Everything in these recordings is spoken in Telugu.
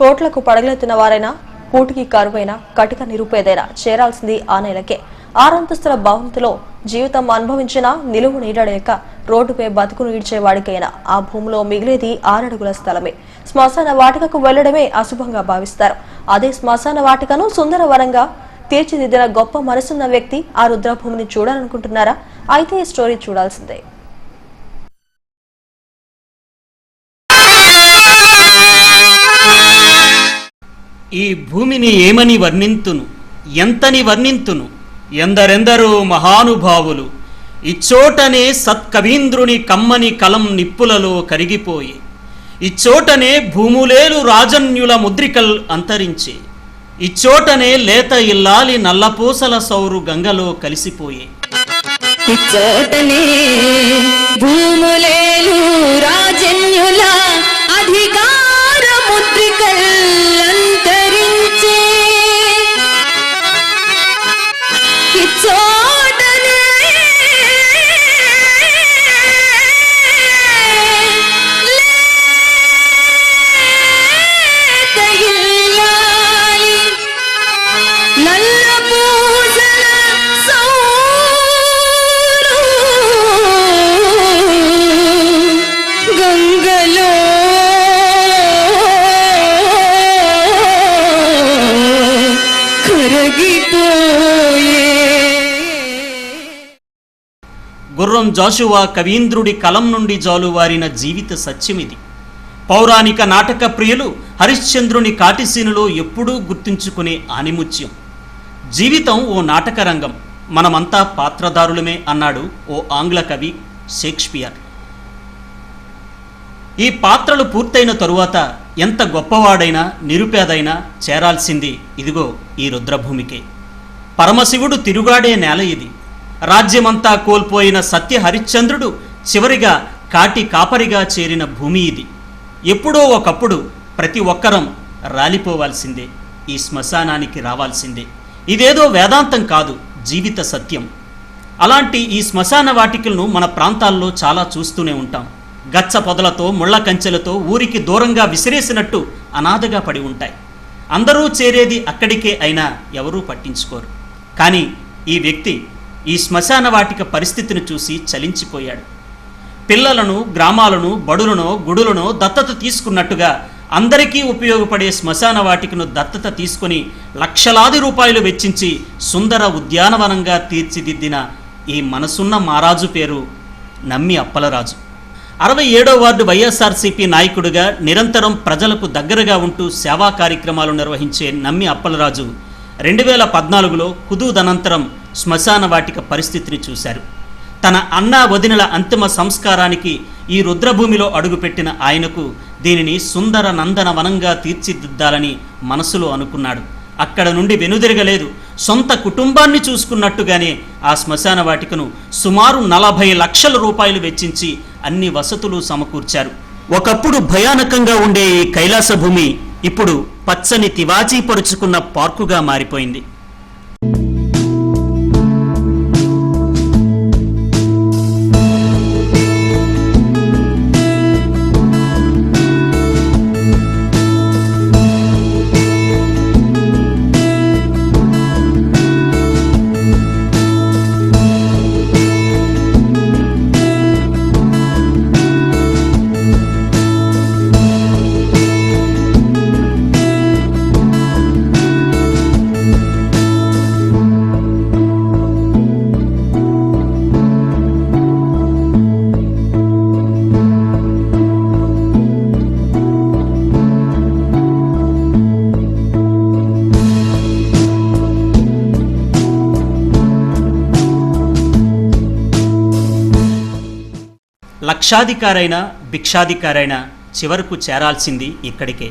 కోట్లకు పడగలెత్తిన వారైనా, కూటికి కరువైన, కటిక నిరుపేదైనా చేరాల్సింది ఆ నెలకే. 6 అంతస్తుల భవంతిలో జీవితం అనుభవించిన, నిలువు నీడలేక రోడ్డుపై బతుకును ఈడ్చేవాడికైనా ఆ భూమిలో మిగిలేది 6 అడుగుల స్థలమే. శ్మశాన వాటికకు వెళ్లడమే అశుభంగా భావిస్తారు. అదే శ్మశాన వాటికను సుందరవనంగా తీర్చిదిద్దిన గొప్ప మనసున్న వ్యక్తి ఆ రుద్రభూమిని చూడాలనుకుంటున్నారా? అయితే ఈ స్టోరీ చూడాల్సిందే. ఈ భూమిని ఏమని వర్ణింతును, ఎంతని వర్ణింతును, ఎందరెందరో మహానుభావులు ఇచ్చోటనే సత్కవీంద్రుని కమ్మని కలం నిప్పులలో కరిగిపోయి, ఇచ్చోటనే భూములేలు రాజన్యుల ముద్రికల్ అంతరించే, ఇచ్చోటనే లేత ఇల్లాలి నల్లపూసల సౌరు గంగలో కలిసిపోయే. ఇచ్చోటనే భూములేలు రాజన్యుల అధికార ముద్రికల్ అంతరించే, ఇచ్చోటనే లేత ఇల్లాలి నల్లపూసల సౌరు గంగలో కరగిపోయే. గుర్రం జాషువా కవీంద్రుడి కలం నుండి జాలువారిన జీవిత సత్యమిది. పౌరాణిక నాటక ప్రియులు హరిశ్చంద్రుని కాటిసీనులో ఎప్పుడూ గుర్తుంచుకునే ఆనిముత్యం. జీవితం ఓ నాటక రంగం, మనమంతా పాత్రధారులమే అన్నాడు ఓ ఆంగ్ల కవి షేక్స్పియర్. ఈ పాత్రలు పూర్తయిన తరువాత ఎంత గొప్పవాడైనా, నిరుపేదైనా చేరాల్సింది ఇదిగో ఈ రుద్రభూమికే. పరమశివుడు తిరుగాడే నేల ఇది. రాజ్యమంతా కోల్పోయిన సత్య హరిశ్చంద్రుడు చివరిగా కాటి కాపరిగా చేరిన భూమి ఇది. ఎప్పుడో ఒకప్పుడు ప్రతి ఒక్కరం రాలిపోవాల్సిందే, ఈ శ్మశానానికి రావాల్సిందే. ఇదేదో వేదాంతం కాదు, జీవిత సత్యం. అలాంటి ఈ శ్మశాన వాటికలను మన ప్రాంతాల్లో చాలా చూస్తూనే ఉంటాం. గచ్చ పొదలతో, ముళ్ళ కంచెలతో ఊరికి దూరంగా విసిరేసినట్టు అనాథగా పడి ఉంటాయి. అందరూ చేరేది అక్కడికే అయినా ఎవరూ పట్టించుకోరు. కానీ ఈ వ్యక్తి ఈ శ్మశాన వాటిక పరిస్థితిని చూసి చలించిపోయాడు. పిల్లలను, గ్రామాలను, బడులను, గుడులను దత్తత తీసుకున్నట్టుగా అందరికీ ఉపయోగపడే శ్మశాన వాటికను దత్తత తీసుకుని లక్షలాది రూపాయలు వెచ్చించి సుందర ఉద్యానవనంగా తీర్చిదిద్దిన ఈ మనసున్న మారాజు పేరు నమ్మి అప్పలరాజు. 67వ వార్డు వైఎస్ఆర్సీపీ నాయకుడిగా నిరంతరం ప్రజలకు దగ్గరగా ఉంటూ సేవా కార్యక్రమాలు నిర్వహించే నమ్మి అప్పలరాజు 2014లో హుదూదనంతరం శ్మశాన వాటిక పరిస్థితిని చూశారు. తన అన్నా వదినల అంతిమ సంస్కారానికి ఈ రుద్రభూమిలో అడుగుపెట్టిన ఆయనకు దీనిని సుందర నందన వనంగా తీర్చిదిద్దాలని మనసులో అనుకున్నాడు. అక్కడ నుండి వెనుదిరగలేదు. సొంత కుటుంబాన్ని చూసుకున్నట్టుగానే ఆ శ్మశాన వాటికను సుమారు 40 లక్షల రూపాయలు వెచ్చించి అన్ని వసతులు సమకూర్చారు. ఒకప్పుడు భయానకంగా ఉండే ఈ కైలాస భూమి ఇప్పుడు పచ్చని తివాచీ పరుచుకున్న పార్కుగా మారిపోయింది. లక్షాధికారైన, భిక్షాధికారైన చివరకు చేరాల్సింది ఇక్కడికే.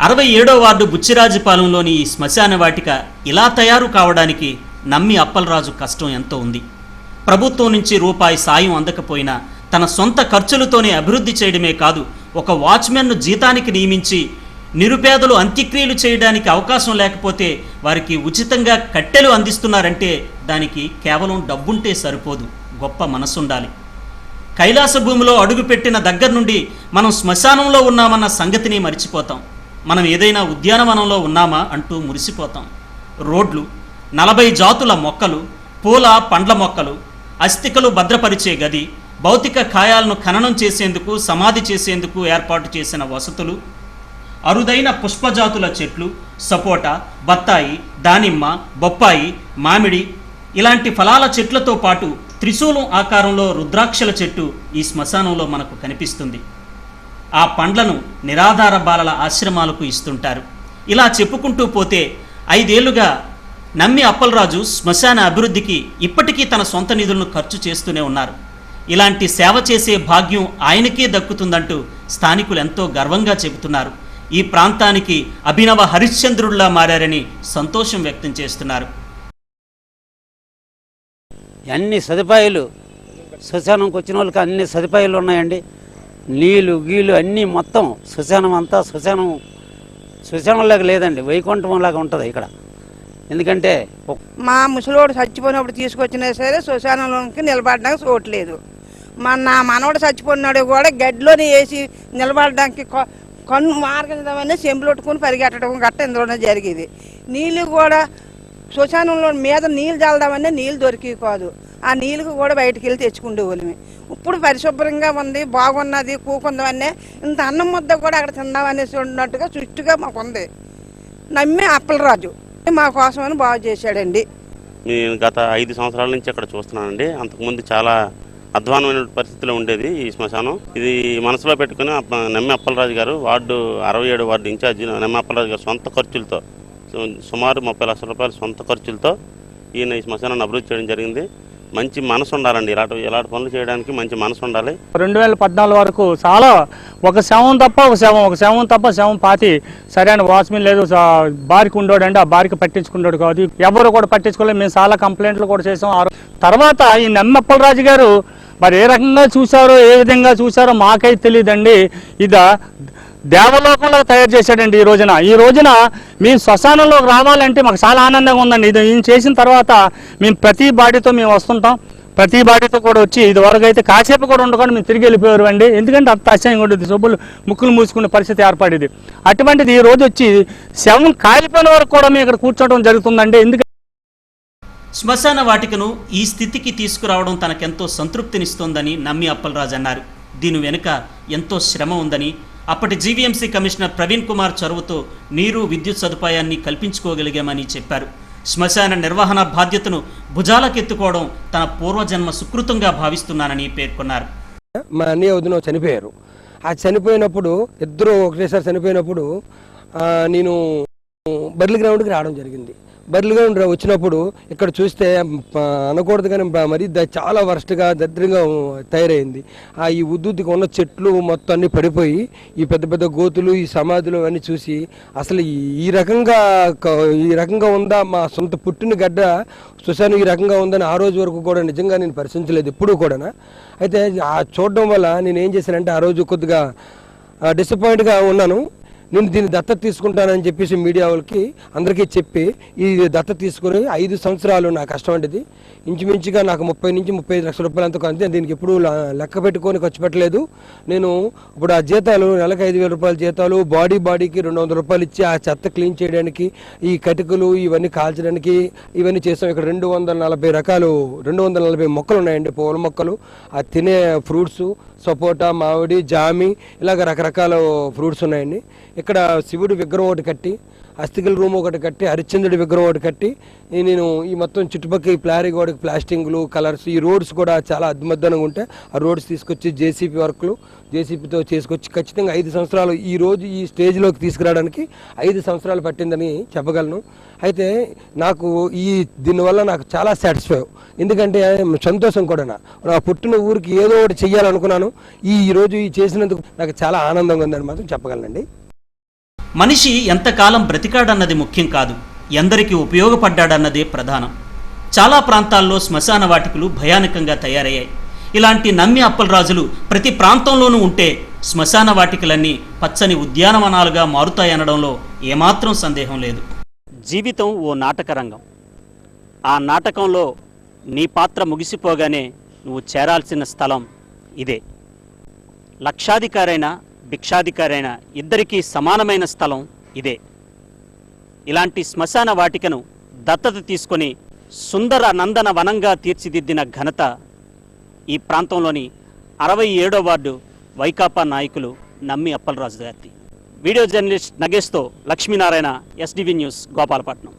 67వ వార్డు బుచ్చిరాజుపాలెంలోని ఈ శ్మశాన వాటిక ఇలా తయారు కావడానికి నమ్మి అప్పలరాజు కష్టం ఎంతో ఉంది. ప్రభుత్వం నుంచి రూపాయి సాయం అందకపోయినా తన సొంత ఖర్చులతోనే అభివృద్ధి చేయడమే కాదు, ఒక వాచ్మెన్ను జీతానికి నియమించి నిరుపేదలు అంత్యక్రియలు చేయడానికి అవకాశం లేకపోతే వారికి ఉచితంగా కట్టెలు అందిస్తున్నారంటే దానికి కేవలం డబ్బుంటే సరిపోదు, గొప్ప మనసుండాలి. కైలాస భూమిలో అడుగుపెట్టిన దగ్గర నుండి మనం శ్మశానంలో ఉన్నామన్న సంగతిని మర్చిపోతాం. మనం ఏదైనా ఉద్యానవనంలో ఉన్నామా అంటూ మురిసిపోతాం. రోడ్లు, 40 జాతుల మొక్కలు, పూల పండ్ల మొక్కలు, అస్థికలు భద్రపరిచే గది, భౌతిక కాయాలను ఖననం చేసేందుకు, సమాధి చేసేందుకు ఏర్పాటు చేసిన వసతులు, అరుదైన పుష్పజాతుల చెట్లు, సపోటా, బత్తాయి, దానిమ్మ, బొప్పాయి, మామిడి ఇలాంటి ఫలాల చెట్లతో పాటు త్రిశూలం ఆకారంలో రుద్రాక్షల చెట్టు ఈ శ్మశానంలో మనకు కనిపిస్తుంది. ఆ పండ్లను నిరాధార బాలల ఆశ్రమాలకు ఇస్తుంటారు. ఇలా చెప్పుకుంటూ పోతే 5 ఏళ్లుగా నమ్మి అప్పలరాజు శ్మశాన అభివృద్ధికి ఇప్పటికీ తన సొంత నిధులను ఖర్చు చేస్తూనే ఉన్నారు. ఇలాంటి సేవ చేసే భాగ్యం ఆయనకే దక్కుతుందంటూ స్థానికులు ఎంతో గర్వంగా చెబుతున్నారు. ఈ ప్రాంతానికి అభినవ హరిశ్చంద్రుడిలా మారారని సంతోషం వ్యక్తం చేస్తున్నారు. అన్ని సదుపాయాలు శ్మశానంకి వచ్చిన వాళ్ళకి అన్ని సదుపాయాలు ఉన్నాయండి. నీళ్ళు గీళ్ళు అన్నీ మొత్తం శ్మశానం అంతా శ్మశానంలాగా లేదండి, వైకుంఠంలాగా ఉంటుంది ఇక్కడ. ఎందుకంటే మా ముసలోడు చచ్చిపోయినప్పుడు తీసుకొచ్చినా సరే శ్మశానంలోకి నిలబడడానికి చోట్లేదు. నా మనవడు చచ్చిపోయినాడు కూడా గడ్డిలోనే వేసి నిలబడడానికి కన్ను మార్గమని చెంపులొట్టుకుని పరిగెట్టడం గట్ట ఇందులోనే జరిగేది. నీళ్ళు కూడా శ్మశానంలో మీద నీళ్ళు చల్లదామని నీళ్ళు దొరికి కాదు, ఆ నీళ్ళకు కూడా బయటికి వెళ్ళి తెచ్చుకుండే వాళ్ళమే. ఇప్పుడు పరిశుభ్రంగా ఉంది, బాగున్నది, కూకుందామనే ఇంత అన్నం ముద్ద కూడా అక్కడ తిందామనేసి ఉన్నట్టుగా చుట్టుగా మాకు ఉంది. నమ్మి అప్పలరాజు మా కోసమని బాగు చేశాడండి. నేను గత 5 సంవత్సరాల నుంచి ఇక్కడ చూస్తున్నానండి. అంతకుముందు చాలా అధ్వానమైన పరిస్థితిలో ఉండేది ఈ శ్మశానం. ఇది మనసులో పెట్టుకుని నమ్మి అప్పలరాజు గారు వార్డు 67 వార్డు ఇన్ఛార్జి నమ్మి అప్పలరాజు గారు సొంత ఖర్చులతో సుమారు 30 లక్షల రూపాయల సొంత ఖర్చులతో ఈయన ఈ శ్మశానాన్ని అభివృద్ధి చేయడం జరిగింది. మంచి మనసు ఉండాలండి, ఇలాంటి పనులు చేయడానికి మంచి మనసు ఉండాలి. 2014 వరకు చాలా ఒక శవం తప్ప శవం పాతి సరైన వాచ్మెన్ లేదు, బారికి ఉండోడు అంటే ఆ బారికి పట్టించుకున్నాడు కాదు, ఎవరు కూడా పట్టించుకోలేదు. మేము చాలా కంప్లైంట్లు కూడా చేసాం. తర్వాత ఈ నమ్మి అప్పలరాజు గారు మరి ఏ రకంగా చూశారో ఏ విధంగా చూశారో మాకైతే తెలియదండి. ఇది దేవలోకంలో తయారు చేశాడండి. ఈ రోజున మేము శ్మశానంలోకి రావాలంటే మాకు చాలా ఆనందంగా ఉందండి. ఇది ఈయన చేసిన తర్వాత మేము ప్రతి బాడీతో మేము వస్తుంటాం, ప్రతి బాడీతో కూడా వచ్చి ఇది వరకు అయితే కాసేపు కూడా ఉండకుండా మేము తిరిగి వెళ్ళిపోయారు అండి. ఎందుకంటే అంత అసహ్యంగా ఉండేది, సబ్బులు ముక్కులు మూసుకునే పరిస్థితి ఏర్పడేది. అటువంటిది ఈ రోజు వచ్చి శవం కాలిపోయిన వరకు కూడా మేము ఇక్కడ కూర్చోవడం జరుగుతుందండి. ఎందుకంటే శ్మశాన వాటికను ఈ స్థితికి తీసుకురావడం తనకెంతో సంతృప్తినిస్తోందని నమ్మి అప్పలరాజు అన్నారు. దీని వెనుక ఎంతో శ్రమ ఉందని, అప్పటి జీవీఎంసీ కమిషనర్ ప్రవీణ్ కుమార్ చొరవతో నీరు, విద్యుత్ సదుపాయాన్ని కల్పించుకోగలిగామని చెప్పారు. శ్మశాన నిర్వహణ బాధ్యతను భుజాలకెత్తుకోవడం తన పూర్వజన్మ సుకృతంగా భావిస్తున్నానని పేర్కొన్నారు. మా అన్నయ్య వదిన చనిపోయారు. ఆ చనిపోయినప్పుడు ఇద్దరు ఒకటేసారి చనిపోయినప్పుడు నేను బర్లీ గ్రౌండ్కి రావడం జరిగింది. బర్లీ గ్రౌండ్ వచ్చినప్పుడు ఇక్కడ చూస్తే అనకూడదు కానీ మరి చాలా వరస్ట్గా దరిద్రంగా తయారైంది. ఈ ఉద్దుకి ఉన్న చెట్లు మొత్తం అన్నీ పడిపోయి ఈ పెద్ద పెద్ద గోతులు, ఈ సమాధులు అన్నీ చూసి అసలు ఈ రకంగా ఉందా మా సొంత పుట్టిన గడ్డ శ్మశానం ఈ రకంగా ఉందని ఆ రోజు వరకు కూడా నిజంగా నేను పరిశీలించలేదు ఎప్పుడూ కూడా. అయితే చూడడం వల్ల నేను ఏం చేశానంటే ఆ రోజు కొద్దిగా డిసప్పాయింట్గా ఉన్నాను. నేను దీన్ని దత్తత తీసుకుంటానని చెప్పేసి మీడియా వాళ్ళకి అందరికీ చెప్పి ఈ దత్తత తీసుకుని 5 సంవత్సరాలు నా కష్టం అంటే ఇంచుమించుగా నాకు 30 నుంచి 35 లక్షల రూపాయలు అంత అంతే. దీనికి ఎప్పుడు లెక్క పెట్టుకొని ఖర్చు పెట్టలేదు. నేను ఇప్పుడు ఆ జీతాలు నెలకు 5,000 రూపాయల జీతాలు, బాడీకి 200 రూపాయలు ఇచ్చి ఆ చెత్త క్లీన్ చేయడానికి, ఈ కటికలు ఇవన్నీ కాల్చడానికి ఇవన్నీ చేస్తాం. ఇక్కడ 240 మొక్కలు ఉన్నాయండి, పూల మొక్కలు, ఆ తినే ఫ్రూట్స్, సపోటా, మామిడి, జామి, ఇలాగ రకరకాల ఫ్రూట్స్ ఉన్నాయండి. ఇక్కడ శివుడి విగ్రహం ఒకటి కట్టి, అస్థికల రూమ్ ఒకటి కట్టి, హరిశ్చంద్రుడి విగ్రహం ఒకటి కట్టి నేను ఈ మొత్తం చుట్టుపక్కల ఈ ప్లారీ గోడకి ప్లాస్టింగ్లు, కలర్స్, ఈ రోడ్స్ కూడా చాలా అద్భుతంగా ఉంటాయి. ఆ రోడ్స్ తీసుకొచ్చి జేసీపీతో చేసుకొచ్చి ఖచ్చితంగా 5 సంవత్సరాలు ఈ రోజు ఈ స్టేజ్లోకి తీసుకురావడానికి 5 సంవత్సరాలు పట్టిందని చెప్పగలను. అయితే నాకు దీనివల్ల నాకు చాలా సాటిస్ఫై, ఎందుకంటే సంతోషం కూడా. నా పుట్టిన ఊరికి ఏదో ఒకటి చెయ్యాలనుకున్నాను. ఈరోజు చేసినందుకు నాకు చాలా ఆనందంగా ఉందని మాత్రం చెప్పగలనండి. మనిషి ఎంతకాలం బ్రతికాడన్నది ముఖ్యం కాదు, ఎందరికి ఉపయోగపడ్డాడన్నదే ప్రధానం. చాలా ప్రాంతాల్లో శ్మశాన వాటికలు భయానకంగా తయారయ్యాయి. ఇలాంటి నమ్మి అప్పలరాజులు ప్రతి ప్రాంతంలోనూ ఉంటే శ్మశాన వాటికలన్నీ పచ్చని ఉద్యానవనాలుగా మారుతాయనడంలో ఏమాత్రం సందేహం లేదు. జీవితం ఓ నాటక రంగం. ఆ నాటకంలో నీ పాత్ర ముగిసిపోగానే నువ్వు చేరాల్సిన స్థలం ఇదే. లక్షాధికారైన, భిక్షాధికారి అయిన ఇద్దరికీ సమానమైన స్థలం ఇదే. ఇలాంటి శ్మశాన వాటికను దత్తత తీసుకొని సుందర నందన వనంగా తీర్చిదిద్దిన ఘనత ఈ ప్రాంతంలోని 67వ వార్డు వైకాపా నాయకులు నమ్మి అప్పలరాజు గారిది. వీడియో జర్నలిస్ట్ నగేష్తో లక్ష్మీనారాయణ, SDV న్యూస్, గోపాలపట్నం.